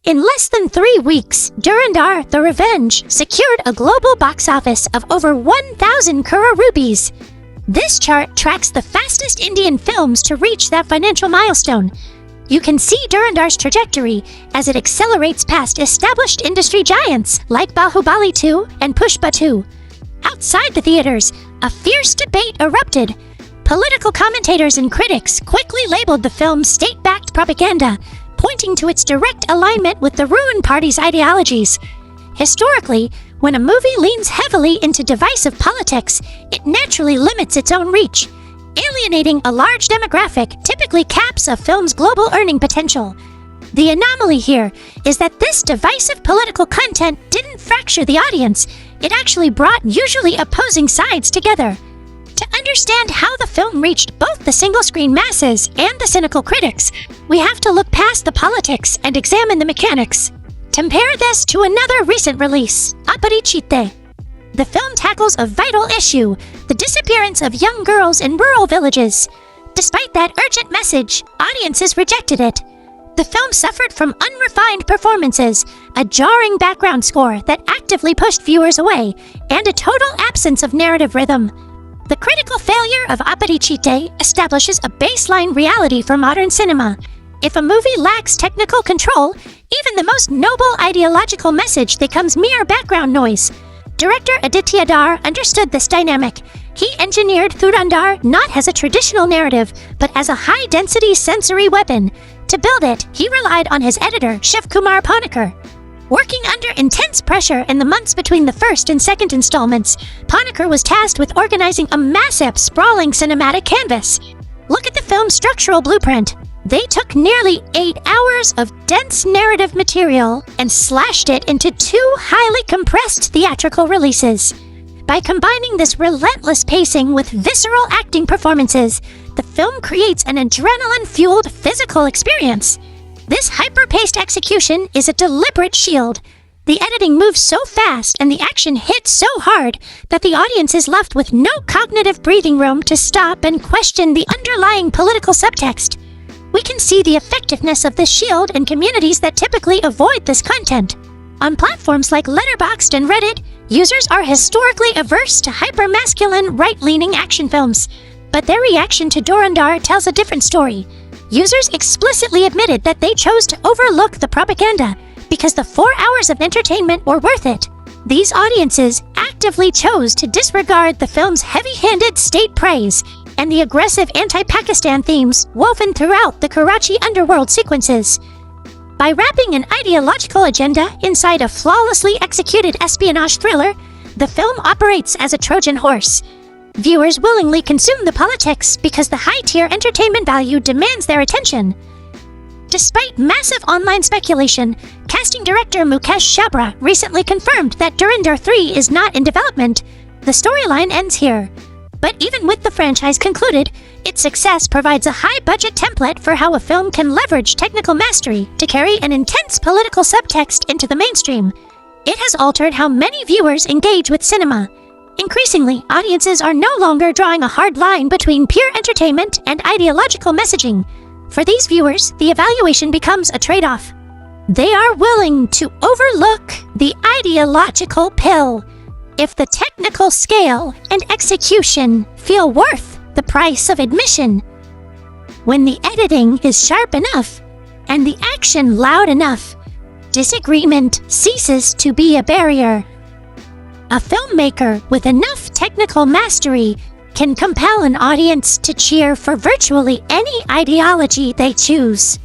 In less than 3 weeks, Dhurandhar, The Revenge, secured a global box office of over 1,000 crore rupees. This chart tracks the fastest Indian films to reach that financial milestone. You can see Dhurandhar's trajectory as it accelerates past established industry giants like Bahubali 2 and Pushpa 2. Outside the theaters, a fierce debate erupted. Political commentators and critics quickly labeled the film state-backed propaganda, pointing to its direct alignment with the ruling party's ideologies. Historically, when a movie leans heavily into divisive politics, it naturally limits its own reach. Alienating a large demographic typically caps a film's global earning potential. The anomaly here is that this divisive political content didn't fracture the audience, it actually brought usually opposing sides together. To understand how the film reached both the single-screen masses and the cynical critics, we have to look past the politics and examine the mechanics. Compare this to another recent release, Aapko. The film tackles a vital issue, the disappearance of young girls in rural villages. Despite that urgent message, audiences rejected it. The film suffered from unrefined performances, a jarring background score that actively pushed viewers away, and a total absence of narrative rhythm. The critical failure of Aapko establishes a baseline reality for modern cinema. If a movie lacks technical control, even the most noble ideological message becomes mere background noise. Director Aditya Dar understood this dynamic. He engineered Dhurandhar not as a traditional narrative, but as a high-density sensory weapon. To build it, he relied on his editor, Shiv Kumar Panikkar. Working under intense pressure in the months between the first and second installments, Panikkar was tasked with organizing a massive, sprawling cinematic canvas. Look at the film's structural blueprint. They took nearly 8 hours of dense narrative material and slashed it into 2 highly compressed theatrical releases. By combining this relentless pacing with visceral acting performances, the film creates an adrenaline-fueled physical experience. This hyper-paced execution is a deliberate shield. The editing moves so fast and the action hits so hard that the audience is left with no cognitive breathing room to stop and question the underlying political subtext. We can see the effectiveness of this shield in communities that typically avoid this content. On platforms like Letterboxd and Reddit, users are historically averse to hyper-masculine, right-leaning action films. But their reaction to Dhurandhar tells a different story. Users explicitly admitted that they chose to overlook the propaganda because the 4 hours of entertainment were worth it. These audiences actively chose to disregard the film's heavy-handed state praise and the aggressive anti-Pakistan themes woven throughout the Karachi underworld sequences. By wrapping an ideological agenda inside a flawlessly executed espionage thriller, the film operates as a Trojan horse. Viewers willingly consume the politics because the high-tier entertainment value demands their attention. Despite massive online speculation, casting director Mukesh Chabra recently confirmed that Dhurandhar 3 is not in development. The storyline ends here. But even with the franchise concluded, its success provides a high-budget template for how a film can leverage technical mastery to carry an intense political subtext into the mainstream. It has altered how many viewers engage with cinema. Increasingly, audiences are no longer drawing a hard line between pure entertainment and ideological messaging. For these viewers, the evaluation becomes a trade-off. They are willing to overlook the ideological pill if the technical scale and execution feel worth the price of admission. When the editing is sharp enough and the action loud enough, disagreement ceases to be a barrier. A filmmaker with enough technical mastery can compel an audience to cheer for virtually any ideology they choose.